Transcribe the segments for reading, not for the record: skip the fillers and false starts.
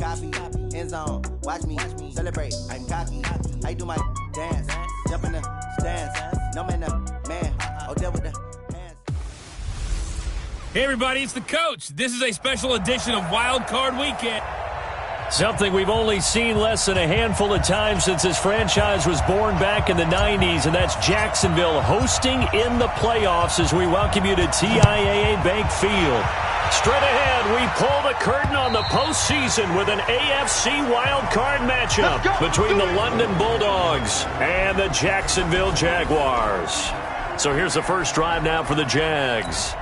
copy. End zone, watch me celebrate. I'm cocky. I do my dance, jump in the stands. No man, man. Oh, there with the hands. Hey, everybody, it's the coach. This is a special edition of Wild Card Weekend. Something we've only seen less than a handful of times since this franchise was born back in the 90s, and that's Jacksonville hosting in the playoffs as we welcome you to TIAA Bank Field. Straight ahead, we pull the curtain on the postseason with an AFC wildcard matchup between the London Bulldogs and the Jacksonville Jaguars. So here's the first drive now for the Jags.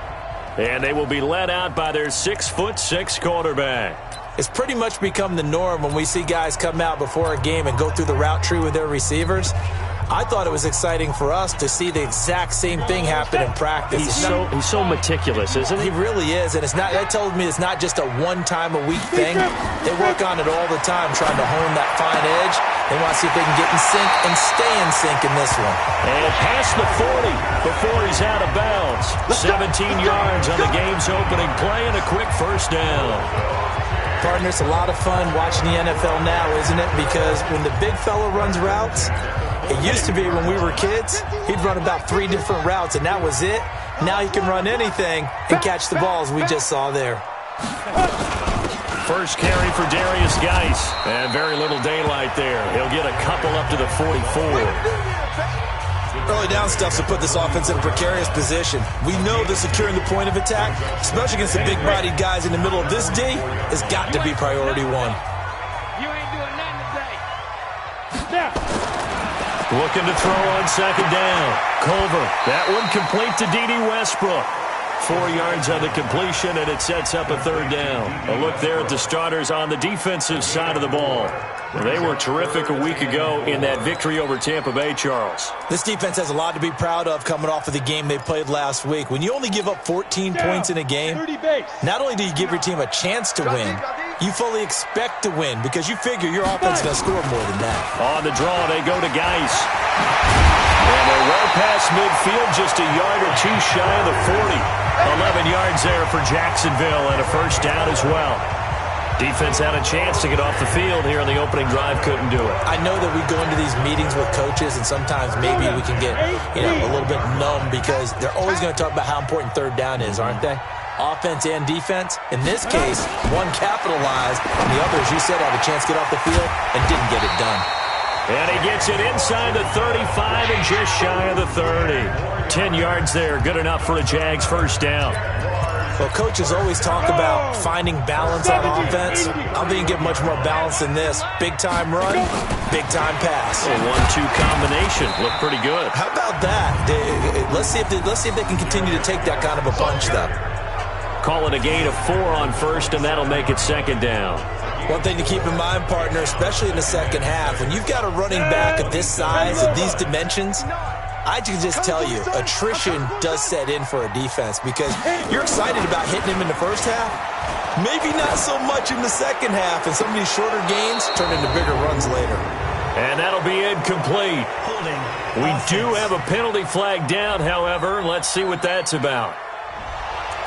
And they will be led out by their 6'6" quarterback. It's pretty much become the norm when we see guys come out before a game and go through the route tree with their receivers. I thought it was exciting for us to see the exact same thing happen in practice. He's so meticulous, isn't he? He really is, and it's not. That tells me it's not just a one-time-a-week thing. They work on it all the time, trying to hone that fine edge. They want to see if they can get in sync and stay in sync in this one. And past the 40 before he's out of bounds. 17 yards on the game's opening play and a quick first down. Partner, it's a lot of fun watching the NFL now, isn't it? Because when the big fella runs routes, it used to be when we were kids, he'd run about 3 different routes, and that was it. Now he can run anything and catch the balls we just saw there. First carry for Darius Geis, and very little daylight there. He'll get a couple up to the 44. Early down stuff to put this offense in a precarious position. We know that securing the point of attack, especially against the big-bodied guys in the middle of this D, has got to be priority one. You ain't doing nothing today. Looking to throw on second down. Culver, that one complete to D.D. Westbrook. 4 yards on the completion, and it sets up a third down. A look there at the starters on the defensive side of the ball. They were terrific a week ago in that victory over Tampa Bay, Charles. This defense has a lot to be proud of coming off of the game they played last week. When you only give up 14 points in a game, not only do you give your team a chance to win, you fully expect to win because you figure your offense is going to score more than that. On the draw, they go to Geis. And they're well past midfield, just a yard or two shy of the 40. 11 yards there for Jacksonville and a first down as well. Defense had a chance to get off the field here in the opening drive, couldn't do it. I know that we go into these meetings with coaches, and sometimes maybe we can get a little bit numb because they're always going to talk about how important third down is, aren't they? Offense and defense. In this case, one capitalized, and the other, as you said, had a chance to get off the field and didn't get it done. And he gets it inside the 35 and just shy of the 30. 10 yards there, good enough for a Jags first down. Well, coaches always talk about finding balance on offense. I think you get much more balance than this. Big-time run, big-time pass. A 1-2 combination. Looked pretty good. How about that? Let's see if they can continue to take that kind of a punch, though. Call it a gain of 4 on first, and that'll make it second down. One thing to keep in mind, partner, especially in the second half, when you've got a running back of this size, of these dimensions, I can just tell you, attrition does set in for a defense because you're excited about hitting him in the first half. Maybe not so much in the second half, and some of these shorter gains turn into bigger runs later. And that'll be incomplete. We do have a penalty flag down, however. Let's see what that's about.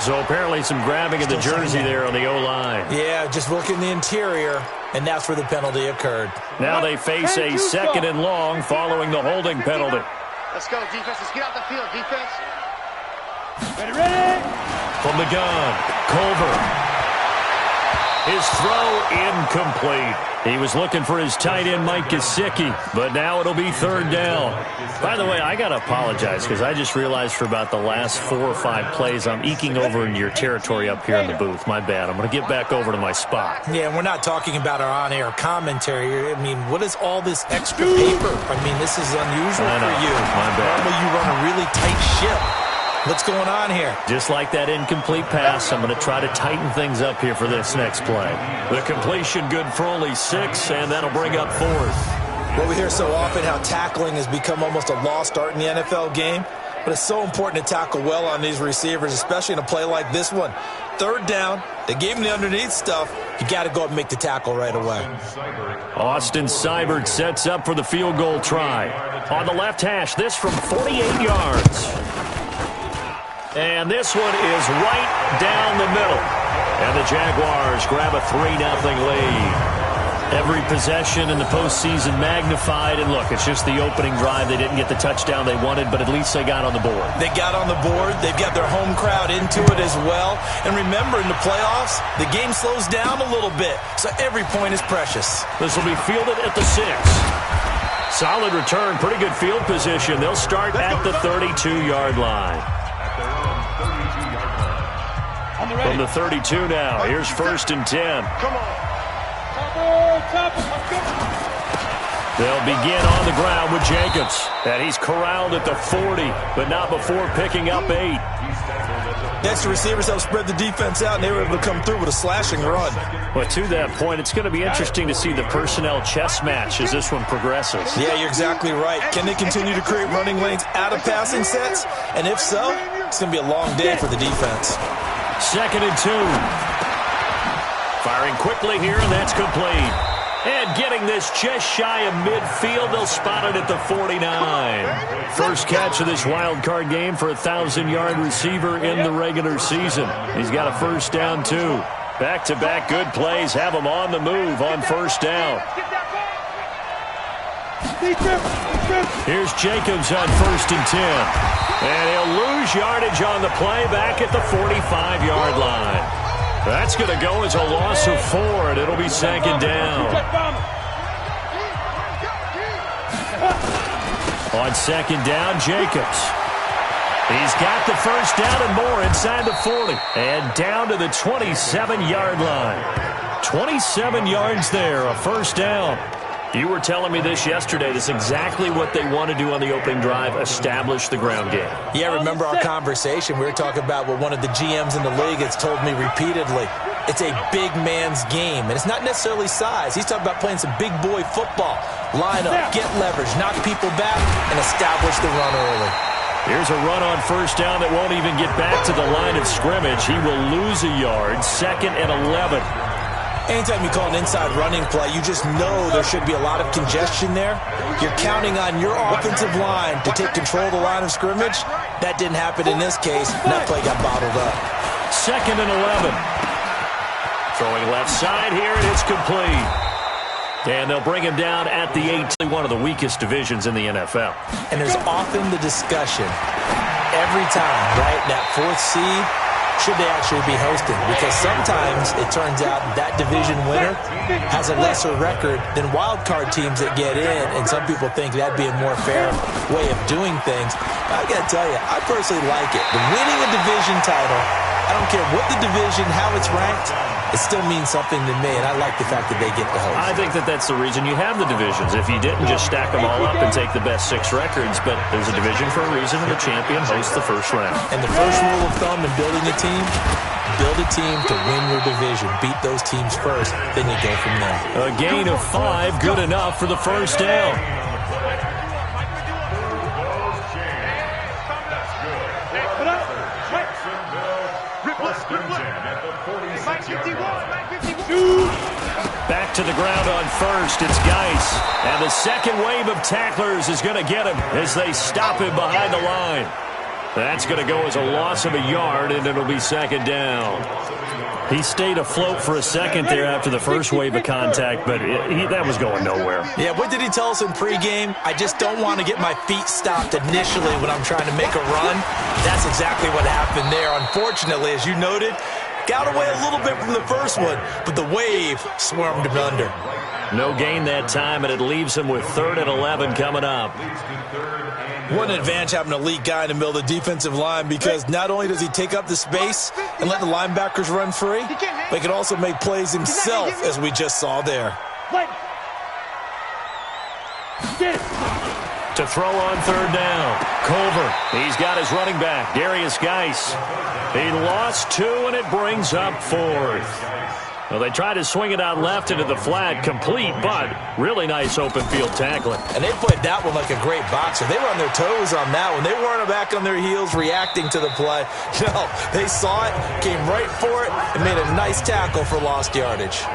So apparently some grabbing of the jersey there on the O-line. Yeah, just look in the interior, and that's where the penalty occurred. Now they face a second and long following the holding penalty. Let's go, defense. Let's get out the field, defense. Ready? From the gun, Culver. His throw incomplete. He was looking for his tight end, Mike Gesicki, but now it'll be third down. By the way, I got to apologize because I just realized for about the last 4 or 5 plays, I'm eking over into your territory up here in the booth. My bad. I'm going to get back over to my spot. Yeah, we're not talking about our on-air commentary. I mean, what is all this extra paper? I mean, this is unusual for you. My bad. Normally you run a really tight ship. What's going on here? Just like that incomplete pass, I'm going to try to tighten things up here for this next play. The completion good for only 6, and that'll bring up 4th. Well, we hear so often how tackling has become almost a lost art in the NFL game, but it's so important to tackle well on these receivers, especially in a play like this one. Third down, they gave him the underneath stuff. You got to go up and make the tackle right away. Austin Seibert sets up for the field goal try. On the left hash, this from 48 yards. And this one is right down the middle. And the Jaguars grab a 3-0 lead. Every possession in the postseason magnified. And look, it's just the opening drive. They didn't get the touchdown they wanted, but at least they got on the board. They got on the board. They've got their home crowd into it as well. And remember, in the playoffs, the game slows down a little bit, so every point is precious. This will be fielded at the 6. Solid return, pretty good field position. They'll start at the 32-yard line. From the 32 now, here's 1st and 10. Come on. They'll begin on the ground with Jacobs. And he's corralled at the 40, but not before picking up 8. Next, receivers help spread the defense out, and they were able to come through with a slashing run. Well, to that point, it's going to be interesting to see the personnel chess match as this one progresses. Yeah, you're exactly right. Can they continue to create running lanes out of passing sets? And if so, it's going to be a long day for the defense. 2nd and 2. Firing quickly here, and that's complete. And getting this just shy of midfield, they'll spot it at the 49. First catch of this wild card game for a 1,000-yard receiver in the regular season. He's got a first down, too. Back-to-back good plays have him on the move on first down. Here's Jacobs on 1st and 10. And he'll lose yardage on the play back at the 45-yard line. That's going to go as a loss of 4, and it'll be 2nd down. On 2nd down, Jacobs. He's got the first down and more inside the 40. And down to the 27-yard line. 27 yards there, a first down. You were telling me this yesterday. This is exactly what they want to do on the opening drive, establish the ground game. Yeah, remember our conversation? We were talking about what one of the GMs in the league has told me repeatedly. It's a big man's game, and it's not necessarily size. He's talking about playing some big boy football. Line up, get leverage, knock people back, and establish the run early. Here's a run on first down that won't even get back to the line of scrimmage. He will lose a yard, 2nd and 11. Anytime you call an inside running play, you just know there should be a lot of congestion there. You're counting on your offensive line to take control of the line of scrimmage. That didn't happen in this case, and that play got bottled up. 2nd and 11. Throwing left side here, and it's complete. And they'll bring him down at the 8, one of the weakest divisions in the NFL. And there's often the discussion every time, right, that 4th seed, should they actually be hosting? Because sometimes it turns out that division winner has a lesser record than wild card teams that get in, and some people think that'd be a more fair way of doing things. But I got to tell you, I personally like it. The winning a division title, I don't care what the division, how it's ranked, it still means something to me, and I like the fact that they get to host. I think that that's the reason you have the divisions. If you didn't, just stack them all up and take the best 6 records. But there's a division for a reason, and the champion hosts the first round. And the first rule of thumb in building a team, build a team to win your division. Beat those teams first, then you go from there. A gain of 5, good enough for the first down. Back to the ground on first. It's Geis. And the second wave of tacklers is going to get him as they stop him behind the line. That's going to go as a loss of a yard, and it'll be 2nd down. He stayed afloat for a second there after the first wave of contact, but that was going nowhere. Yeah, what did he tell us in pregame? I just don't want to get my feet stopped initially when I'm trying to make a run. That's exactly what happened there. Unfortunately, as you noted, got away a little bit from the first one, but the wave swarmed him under. No gain that time, and it leaves him with 3rd and 11 coming up. What an advantage having an elite guy in the middle of the defensive line, because not only does he take up the space and let the linebackers run free, but he can also make plays himself, as we just saw there. To throw on 3rd down, Culver. He's got his running back, Darius Geis. He lost 2, and it brings up 4th. Well, they tried to swing it out left into the flat, complete, but really nice open field tackling. And they played that one like a great boxer. They were on their toes on that one. They weren't back on their heels reacting to the play. No, they saw it, came right for it, and made a nice tackle for lost yardage.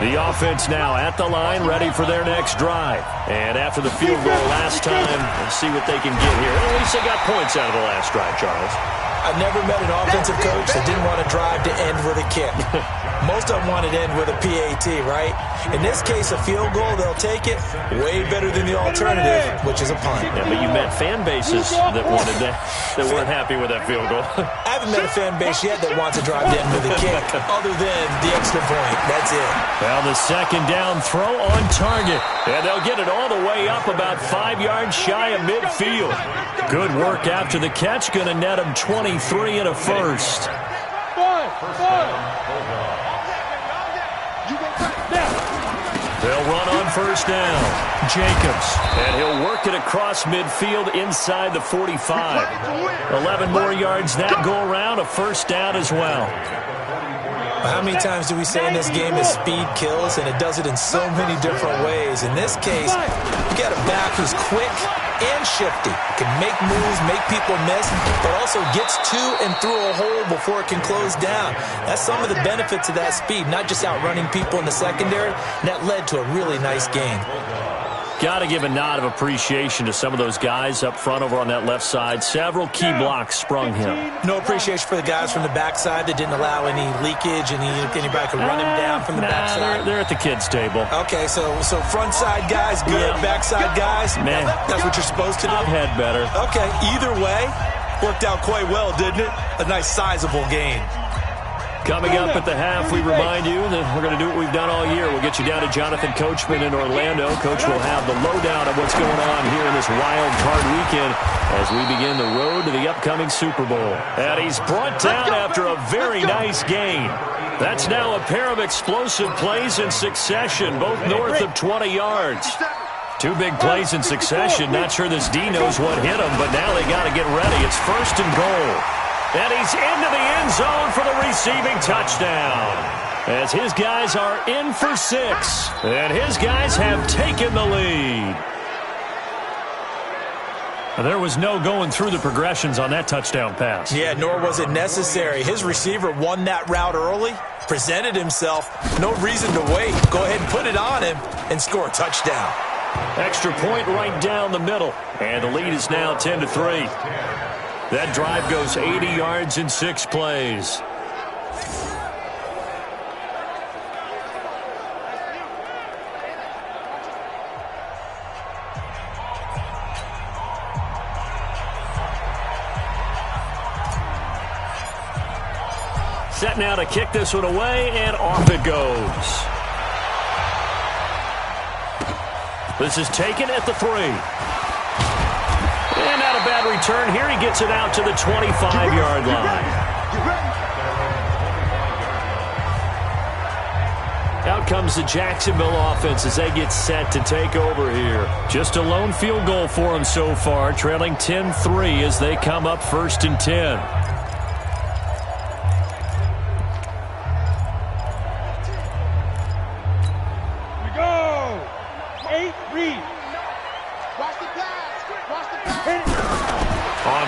The offense now at the line, ready for their next drive. And after the field goal last time, let's see what they can get here. At least they got points out of the last drive, Charles. I never met an offensive coach that didn't want to drive to end with a kick. Most of them want to end with a PAT, right? In this case, a field goal, they'll take it way better than the alternative, which is a punt. Yeah, but you met fan bases that wanted that weren't happy with that field goal. I haven't met a fan base yet that wants to drive to end with a kick, other than the extra point. That's it. Well, the second down throw on target. And they'll get it all the way up about 5 yards shy of midfield. Good work after the catch. Going to net them 23 and a first. They'll run on first down. Jacobs. And he'll work it across midfield inside the 45. 11 more yards that go around. A first down as well. How many times do we say in this game is speed kills, and it does it in so many different ways. In this case, you got a back who's quick and shifty. Can make moves, make people miss, but also gets to and through a hole before it can close down. That's some of the benefits of that speed, not just outrunning people in the secondary. And that led to a really nice game. Got to give a nod of appreciation to some of those guys up front over on that left side. Several key blocks sprung him. No appreciation for the guys from the backside that didn't allow any leakage and anybody could run him down from the backside. They're at the kids' table. Okay, so front side guys good, backside guys, man, that's what you're supposed to do? I've had better. Okay, either way, worked out quite well, didn't it? A nice sizable gain. Coming up at the half, we remind you that we're going to do what we've done all year. We'll get you down to Jonathan Coachman in Orlando. Coach will have the lowdown of what's going on here in this wild card weekend as we begin the road to the upcoming Super Bowl. And he's brought down after a very nice gain. That's now a pair of explosive plays in succession, both north of 20 yards. Two big plays in succession. Not sure this D knows what hit him, but now they got to get ready. It's first and goal. And he's into the end zone for the receiving touchdown. As his guys are in for 6. And his guys have taken the lead. There was no going through the progressions on that touchdown pass. Yeah, nor was it necessary. His receiver won that route early, presented himself. No reason to wait. Go ahead and put it on him and score a touchdown. Extra point right down the middle. And the lead is now 10-3. That drive goes 80 yards in 6 plays. Set now to kick this one away, and off it goes. This is taken at the 3. And not a bad return here. He gets it out to the 25-yard line. Out comes the Jacksonville offense as they get set to take over here. Just a lone field goal for them so far, trailing 10-3 as they come up first and 10.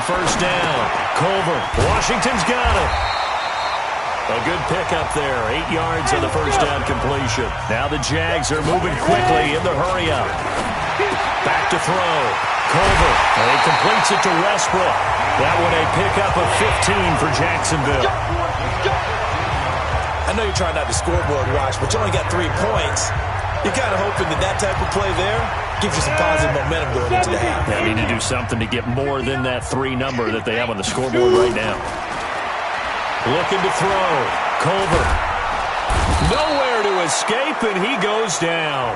First down. Culver. Washington's got it. A good pickup there. 8 yards on the first down completion. Now the Jags are moving quickly in the hurry up. Back to throw. Culver. And he completes it to Westbrook. That one a pickup of 15 for Jacksonville. I know you're trying not to scoreboard watch, but you only got 3 points. You're kind of hoping that type of play there gives you some positive momentum going into the half. They need to do something to get more than that 3 number that they have on the scoreboard right now. Looking to throw. Culver. Nowhere to escape, and he goes down.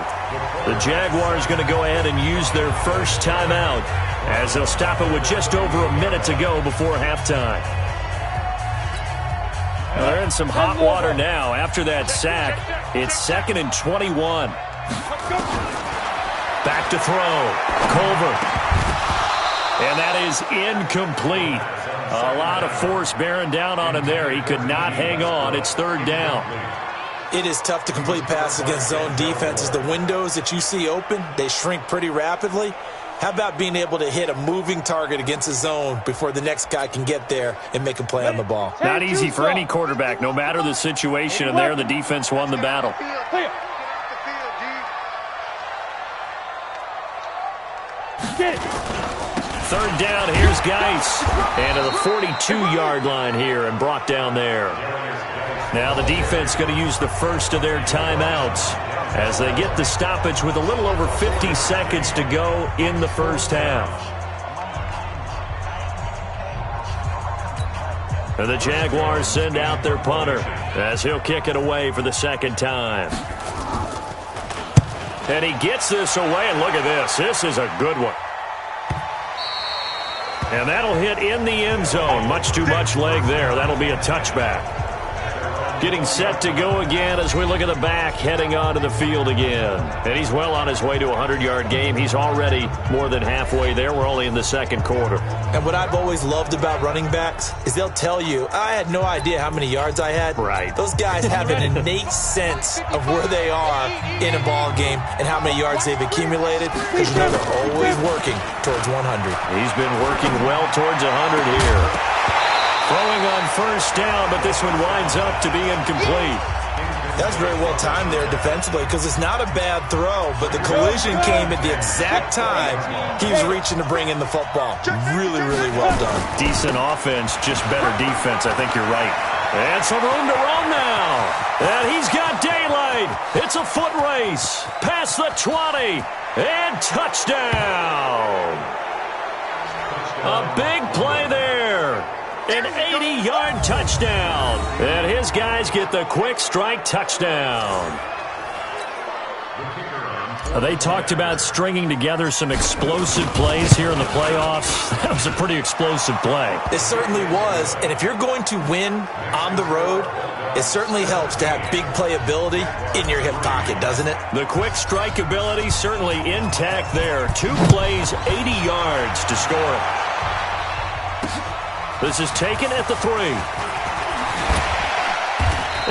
The Jaguars going to go ahead and use their first timeout as they'll stop it with just over a minute to go before halftime. They're in some hot water now. After that sack, it's 2nd and 21. Back to throw. Culver. And that is incomplete. A lot of force bearing down on him there. He could not hang on. It's 3rd down. It is tough to complete passes against zone defenses. The windows that you see open, they shrink pretty rapidly. How about being able to hit a moving target against a zone before the next guy can get there and make a play on the ball? Not easy for any quarterback, no matter the situation, and there the defense won the battle. third down, here's Geis. And to the 42-yard line here and brought down there. Now the defense going to use the first of their timeouts as they get the stoppage with a little over 50 seconds to go in the first half. And the Jaguars send out their punter as he'll kick it away for the second time. And he gets this away, and look at this. This is a good one. And that'll hit in the end zone. Much too much leg there. That'll be a touchback. Getting set to go again as we look at the back, heading onto the field again. And he's well on his way to a 100-yard game. He's already more than halfway there. We're only in the second quarter. And what I've always loved about running backs is they'll tell you, I had no idea how many yards I had. Right. Those guys have an innate sense of where they are in a ball game and how many yards they've accumulated because you know they're always working towards 100. He's been working well towards 100 here. Throwing on first down, but this one winds up to be incomplete. That's very well timed there defensively because it's not a bad throw, but the collision came at the exact time he was reaching to bring in the football. Really, really well done. Decent offense, just better defense. I think you're right. And some room to run now. And he's got daylight. It's a foot race. Past the 20. And touchdown. A big play there. An 80-yard touchdown. And his guys get the quick strike touchdown. They talked about stringing together some explosive plays here in the playoffs. That was a pretty explosive play. It certainly was. And if you're going to win on the road, it certainly helps to have big playability in your hip pocket, doesn't it? The quick strike ability certainly intact there. 2 plays, 80 yards to score it. This is taken at the 3.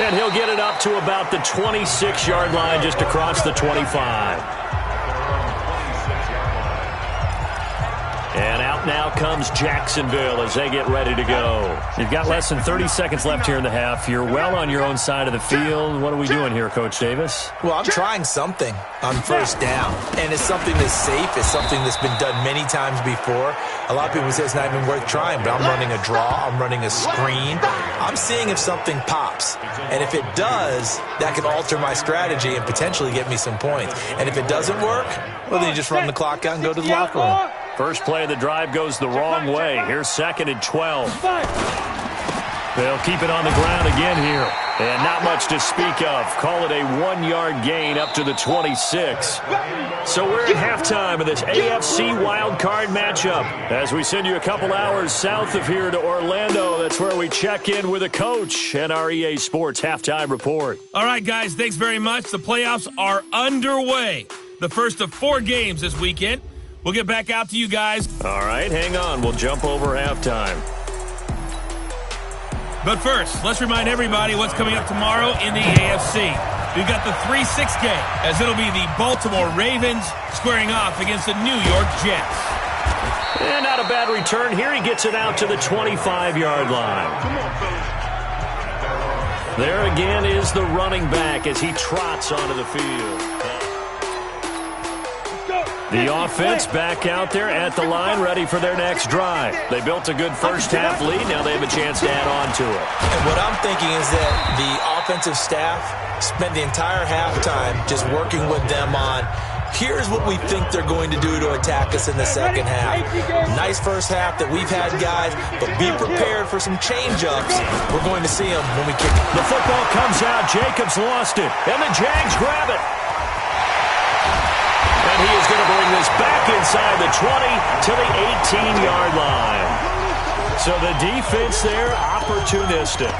And he'll get it up to about the 26-yard line just across the 25. And out now comes Jacksonville as they get ready to go. You've got less than 30 seconds left here in the half. You're well on your own side of the field. What are we doing here, Coach Davis? Well, I'm trying something on first down. And it's something that's safe. It's something that's been done many times before. A lot of people say it's not even worth trying, but I'm running a draw. I'm running a screen. I'm seeing if something pops. And if it does, that could alter my strategy and potentially get me some points. And if it doesn't work, well, then you just run the clock out and go to the locker room. First play of the drive goes the wrong way. Here's 2nd and 12. They'll keep it on the ground again here. And not much to speak of. Call it a 1-yard gain up to the 26. So we're at halftime of this AFC wildcard matchup. As we send you a couple hours south of here to Orlando, that's where we check in with a coach and our EA Sports halftime report. All right, guys, thanks very much. The playoffs are underway. The first of 4 games this weekend. We'll get back out to you guys. All right, hang on. We'll jump over halftime. But first, let's remind everybody what's coming up tomorrow in the AFC. We've got the 3-6 game, as it'll be the Baltimore Ravens squaring off against the New York Jets. And not a bad return here. He gets it out to the 25-yard line. There again is the running back as he trots onto the field. The offense back out there at the line, ready for their next drive. They built a good first-half lead. Now they have a chance to add on to it. And what I'm thinking is that the offensive staff spent the entire halftime just working with them on, here's what we think they're going to do to attack us in the second half. Nice first half that we've had, guys, but be prepared for some change-ups. We're going to see them when we kick it. The football comes out. Jacobs lost it, and the Jags grab it. And he is going to bring this back inside the 20 to the 18-yard line. So the defense there, opportunistic.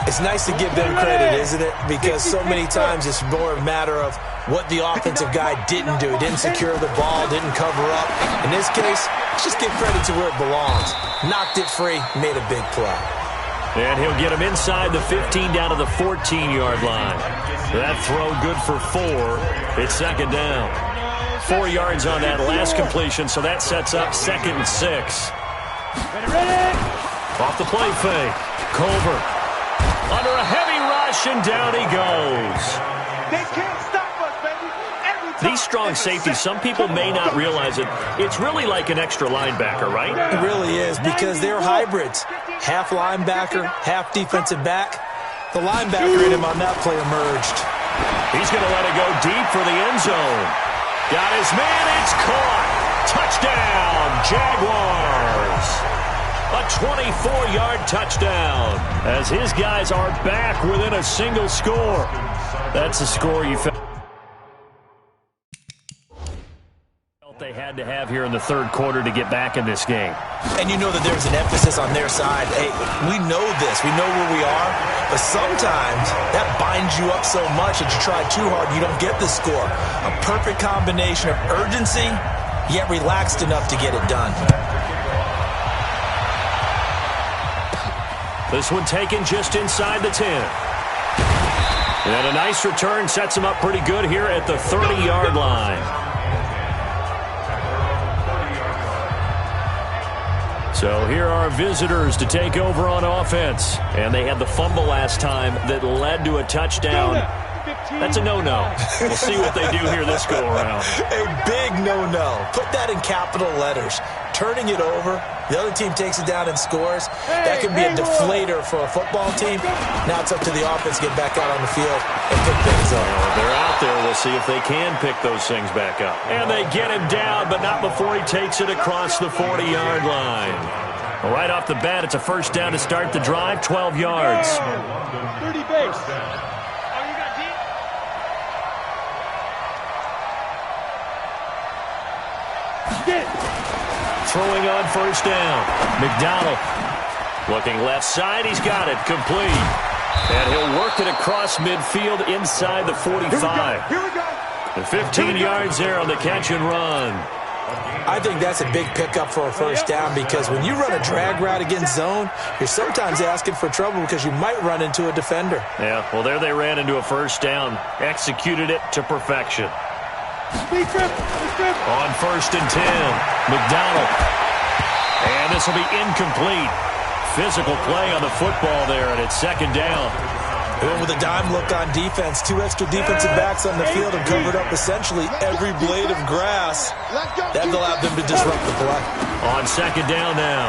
It's nice to give them credit, isn't it? Because so many times it's more a matter of what the offensive guy didn't do. He didn't secure the ball, didn't cover up. In this case, let's just give credit to where it belongs. Knocked it free, made a big play. And he'll get him inside the 15 down to the 14-yard line. That throw good for 4. It's second down. 4 yards on that last completion, so that sets up 2nd and 6. Off the play fake. Culver under a heavy rush, and down he goes. They can't stop us, baby. Every time. These strong safety, some people may not realize it. It's really like an extra linebacker, right? It really is, because they're hybrids. Half linebacker, half defensive back. The linebacker in him on that play emerged. He's going to let it go deep for the end zone. Got his man, it's caught. Touchdown, Jaguars. A 24-yard touchdown as his guys are back within a single score. That's a score you felt they had to have here in the third quarter to get back in this game. And you know that there's an emphasis on their side. Hey, we know this. We know where we are. But sometimes that binds you up so much that you try too hard, you don't get the score. A perfect combination of urgency, yet relaxed enough to get it done. This one taken just inside the 10. And a nice return sets him up pretty good here at the 30-yard line. So here are visitors to take over on offense. And they had the fumble last time that led to a touchdown. That's a no-no. We'll see what they do here this go-around. A big no-no. Put that in capital letters. Turning it over, the other team takes it down and scores. That can be a deflator for a football team. Now it's up to the offense to get back out on the field and pick things up. They're out there. We'll see if they can pick those things back up. And they get him down, but not before he takes it across the 40-yard line. Right off the bat, it's a first down to start the drive, 12 yards. 30 base. Throwing on first down. McDonald looking left side. He's got it. Complete. And he'll work it across midfield inside the 45. Here we go. And 15 yards there on the catch and run. I think that's a big pickup for a first down, because when you run a drag route against zone, you're sometimes asking for trouble because you might run into a defender. Yeah, well, there they ran into a first down. Executed it to perfection. On first and 10, McDonald. And this will be incomplete. Physical play on the football there, and it's second down. And with a dime look on defense, two extra defensive backs on the field and covered up essentially every blade of grass. That allowed them to disrupt the play. On second down now,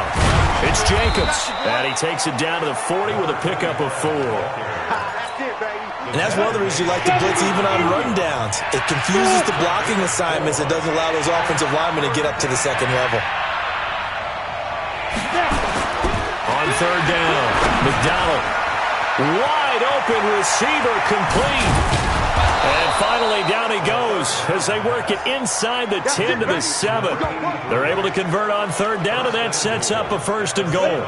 it's Jacobs. And he takes it down to the 40 with a pickup of 4. And that's one of the reasons you like to blitz even on rundowns. It confuses the blocking assignments. It doesn't allow those offensive linemen to get up to the second level. On third down, McDonald. Wide open receiver, complete. And finally down he goes as they work it inside the 10 to the 7. They're able to convert on third down, and that sets up a first and goal.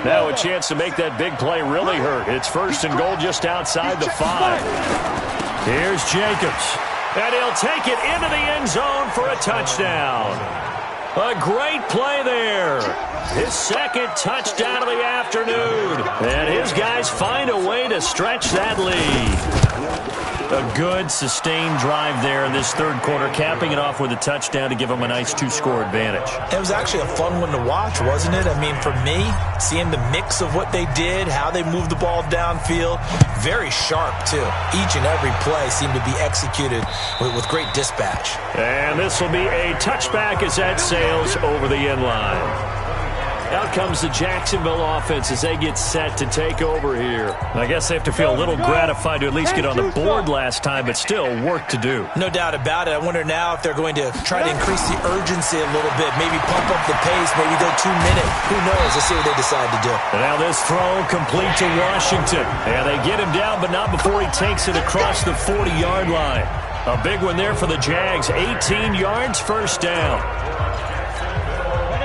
Now a chance to make that big play really hurt. It's first and goal just outside the 5. Here's Jacobs. And he'll take it into the end zone for a touchdown. A great play there. His second touchdown of the afternoon. And his guys find a way to stretch that lead. A good, sustained drive there in this third quarter, capping it off with a touchdown to give them a nice 2-score advantage. It was actually a fun one to watch, wasn't it? I mean, for me, seeing the mix of what they did, how they moved the ball downfield, very sharp, too. Each and every play seemed to be executed with great dispatch. And this will be a touchback as that sails over the end line. Out comes the Jacksonville offense as they get set to take over here. I guess they have to feel a little gratified to at least get on the board last time, but still work to do. No doubt about it. I wonder now if they're going to try to increase the urgency a little bit, maybe pump up the pace, maybe go 2 minutes. Who knows? Let's see what they decide to do. And now this throw complete to Washington. And they get him down, but not before he takes it across the 40-yard line. A big one there for the Jags. 18 yards, first down.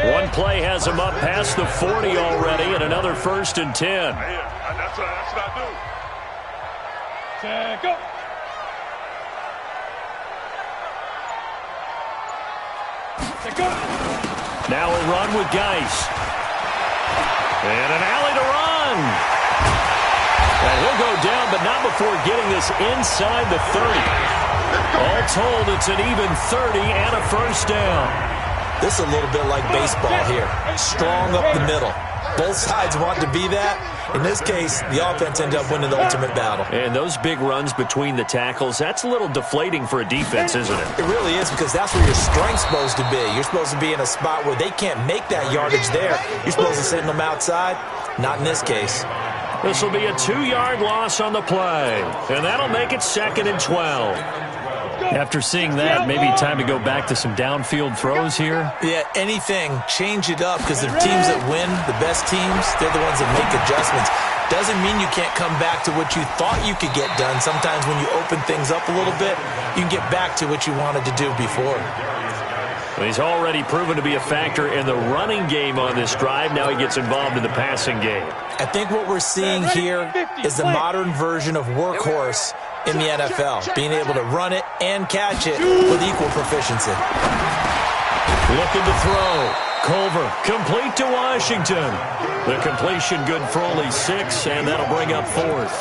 One play has him up past the 40 already, and another first and 10. That's what I do. Go. Now a run with Geis. And an alley to run. And he'll go down, but not before getting this inside the 30. All told, it's an even 30 and a first down. This is a little bit like baseball here. Strong up the middle. Both sides want to be that. In this case, the offense ended up winning the ultimate battle. And those big runs between the tackles, that's a little deflating for a defense, isn't it? It really is, because that's where your strength's supposed to be. You're supposed to be in a spot where they can't make that yardage there. You're supposed to send them outside. Not in this case. This will be a 2-yard loss on the play. And that'll make it 2nd and 12. After seeing that, maybe time to go back to some downfield throws here. Yeah, anything. Change it up, because the teams that win, the best teams, they're the ones that make adjustments. Doesn't mean you can't come back to what you thought you could get done. Sometimes when you open things up a little bit, you can get back to what you wanted to do before. Well, he's already proven to be a factor in the running game on this drive. Now he gets involved in the passing game. I think what we're seeing here is the modern version of workhorse in the NFL, being able to run it and catch it with equal proficiency. Looking to throw. Culver, complete to Washington. The completion good for only 6, and that'll bring up 4th.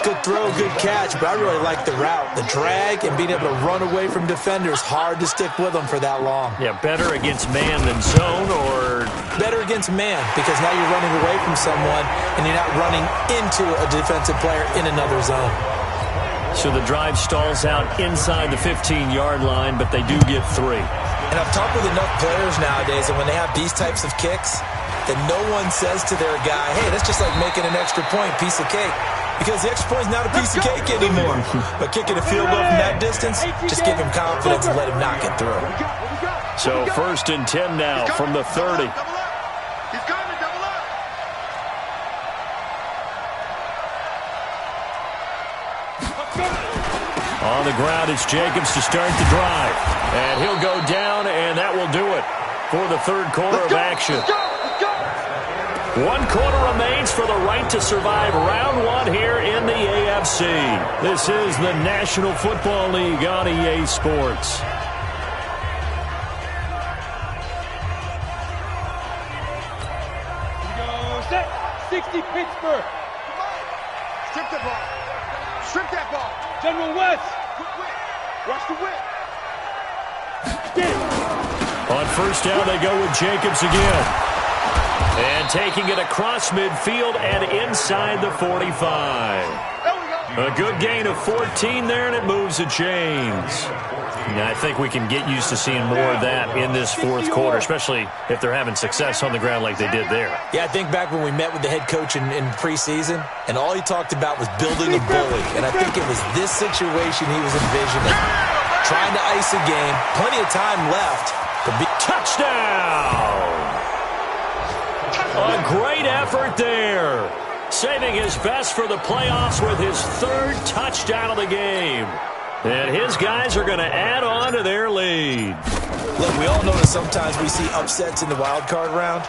Good throw, good catch, but I really like the route. The drag and being able to run away from defenders, hard to stick with them for that long. Yeah, better against man than zone, or... Better against man, because now you're running away from someone, and you're not running into a defensive player in another zone. So the drive stalls out inside the 15-yard line, but they do get 3. And I've talked with enough players nowadays that when they have these types of kicks, that no one says to their guy, hey, that's just like making an extra point, piece of cake. Because the extra point is not a piece of cake anymore. But kicking a field goal from that distance, just give him confidence and let him knock it through. So 1st and 10 now from the 30. On the ground, it's Jacobs to start the drive. And he'll go down, and that will do it for the 3rd quarter of action. 1 quarter remains for the right to survive round 1 here in the AFC. This is the National Football League on EA Sports. Set. 60 Pittsburgh. Strip that ball. Strip that ball. General West. Watch the whip. On 1st down, they go with Jacobs again. And taking it across midfield and inside the 45. A good gain of 14 there, and it moves the chains. Now, I think we can get used to seeing more of that in this 4th quarter, especially if they're having success on the ground like they did there. Yeah, I think back when we met with the head coach in preseason, and all he talked about was building a bully. And I think it was this situation he was envisioning. Trying to ice a game, plenty of time left. Touchdown! A great effort there. Saving his best for the playoffs with his 3rd touchdown of the game. And his guys are going to add on to their lead. Look, we all know that sometimes we see upsets in the wild card round.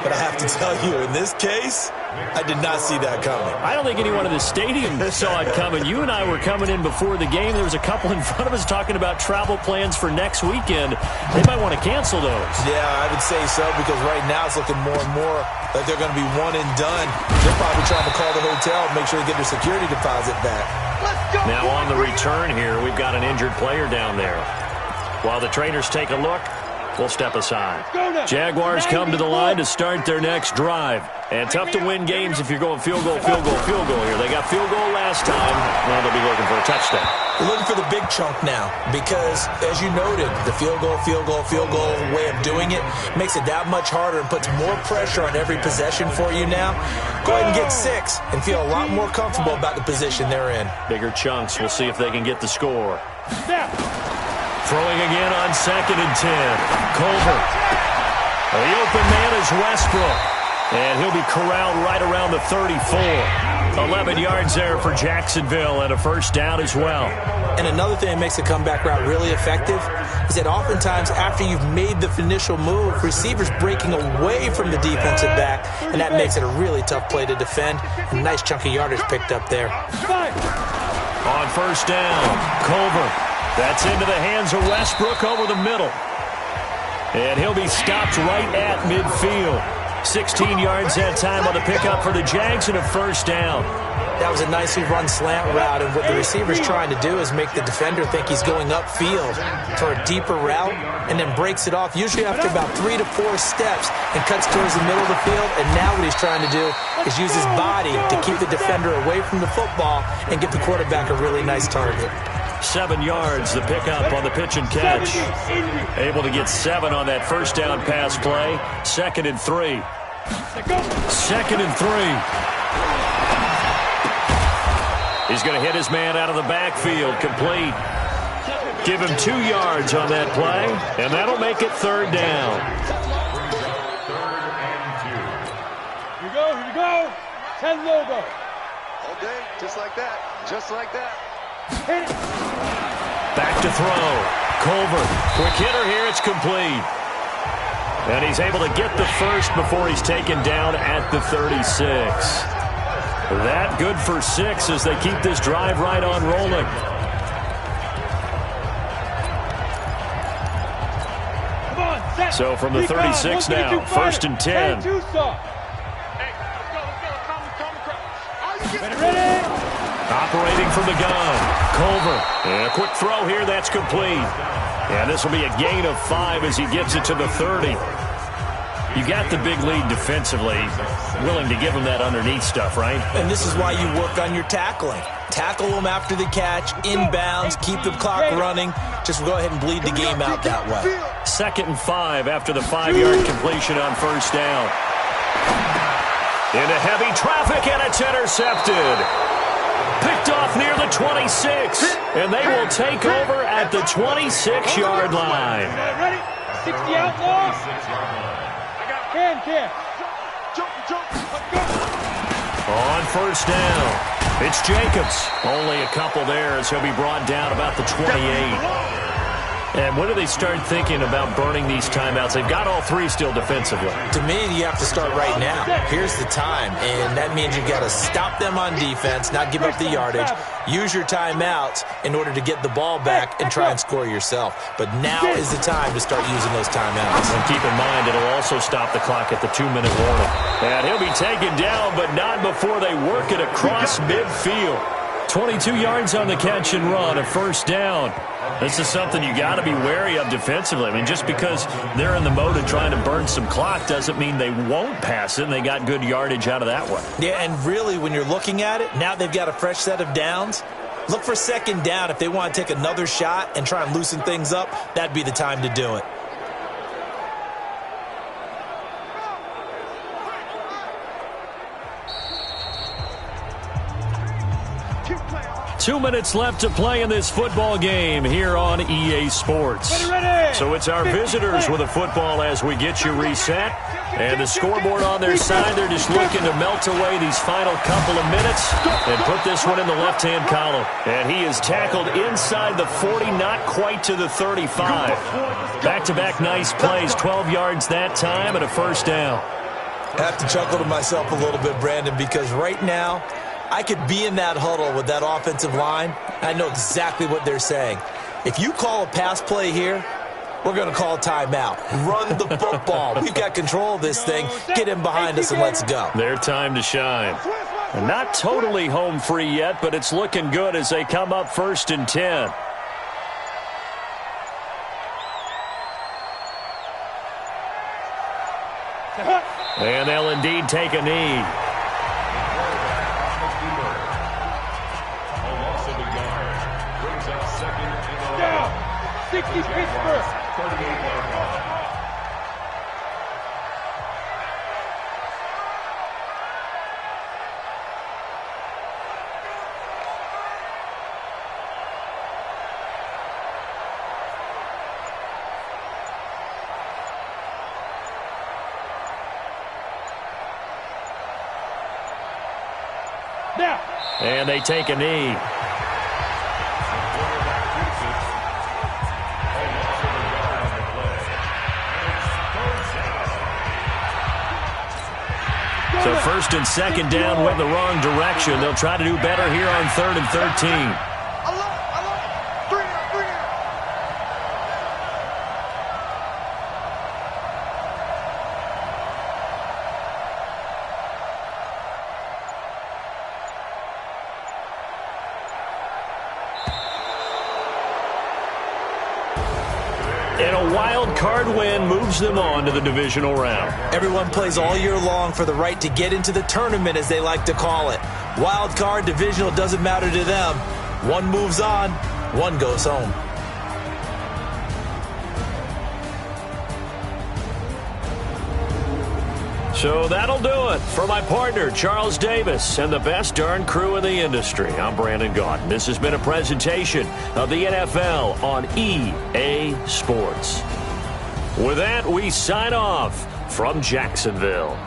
But I have to tell you, in this case, I did not see that coming. I don't think anyone in the stadium saw it coming. You and I were coming in before the game. There was a couple in front of us talking about travel plans for next weekend. They might want to cancel those. Yeah, I would say so, because right now it's looking more and more like they're going to be one and done. They're probably trying to call the hotel and make sure they get their security deposit back. Now on the return here, we've got an injured player down there. While the trainers take a look, we'll step aside. Jaguars come to the line to start their next drive. And tough to win games if you're going field goal here. They got field goal last time. Now they'll be looking for a touchdown. They're looking for the big chunk now because, as you noted, the field goal way of doing it makes it that much harder and puts more pressure on every possession for you now. Go ahead and get 6 and feel a lot more comfortable about the position they're in. Bigger chunks. We'll see if they can get the score. Throwing again on 2nd and 10. Culver. The open man is Westbrook. And he'll be corralled right around the 34. 11 yards there for Jacksonville and a 1st down as well. And another thing that makes the comeback route really effective is that oftentimes after you've made the initial move, receivers breaking away from the defensive back, and that makes it a really tough play to defend. A nice chunk of yardage picked up there. On 1st down, Culver. That's into the hands of Westbrook over the middle. And he'll be stopped right at midfield. 16 yards that time on the pickup for the Jags and a 1st down. That was a nicely run slant route, and what the receiver's trying to do is make the defender think he's going upfield for a deeper route, and then breaks it off, usually after about 3 to 4 steps, and cuts towards the middle of the field. And now what he's trying to do is use his body to keep the defender away from the football and give the quarterback a really nice target. 7 yards, the pickup on the pitch and catch. Able to get 7 on that first down pass play. 2nd and 3. 2nd and 3. He's going to hit his man out of the backfield, complete. Give him 2 yards on that play, and that'll make it 3rd down. Here we go. 10 logo. All day, just like that. Just like that. Hit it. Back to throw. Culver. Quick hitter here. It's complete. And he's able to get the first before he's taken down at the 36. That good for 6 as they keep this drive right on rolling. Come on, set. So from the 36 now, 1st and 10. Ready. Operating from the gun. Culver. And a quick throw here. That's complete. And this will be a gain of 5 as he gets it to the 30. You got the big lead defensively. Willing to give him that underneath stuff, right? And this is why you work on your tackling. Tackle them after the catch, inbounds, keep the clock running. Just go ahead and bleed the game out that way. 2nd and 5 after the 5-yard completion on first down. Into heavy traffic, and it's intercepted. Picked off near the 26, and they will take over at the 26-yard line. Ready? 60 outlaw. Can. On first down, it's Jacobs. Only a couple there as he'll be brought down about the 28. And when do they start thinking about burning these timeouts? They've got all 3 still defensively. To me, you have to start right now. Here's the time, and that means you've got to stop them on defense, not give up the yardage, use your timeouts in order to get the ball back and try and score yourself. But now is the time to start using those timeouts. And keep in mind, it'll also stop the clock at the 2-minute warning. And he'll be taken down, but not before they work it across midfield. 22 yards on the catch and run, a first down. This is something you got to be wary of defensively. I mean, just because they're in the mode of trying to burn some clock doesn't mean they won't pass it, and they got good yardage out of that one. Yeah, and really, when you're looking at it, now they've got a fresh set of downs. Look for 2nd down. If they want to take another shot and try and loosen things up, that'd be the time to do it. Two minutes left to play in this football game here on EA Sports. Ready. So it's our visitors with a football as we get you reset. And the scoreboard on their side, they're just looking to melt away these final couple of minutes and put this one in the left-hand column. And he is tackled inside the 40, not quite to the 35. Back-to-back nice plays, 12 yards that time and a first down. I have to chuckle to myself a little bit, Brandon, because right now, I could be in that huddle with that offensive line. I know exactly what they're saying. If you call a pass play here, we're going to call a timeout. Run the football. We've got control of this thing. Get him behind us and let's go. Their time to shine. And not totally home free yet, but it's looking good as they come up 1st and 10. And they'll indeed take a knee. Down. 60 Pittsburgh. Now. And they take a knee. So 1st and 2nd down went the wrong direction. They'll try to do better here on 3rd and 13. And a wild card win moves them on to the divisional round. Everyone plays all year long for the right to get into the tournament, as they like to call it. Wild card, divisional, doesn't matter to them. One moves on, one goes home. So that'll do it for my partner, Charles Davis, and the best darn crew in the industry. I'm Brandon Gaudin. This has been a presentation of the NFL on EA Sports. With that, we sign off from Jacksonville.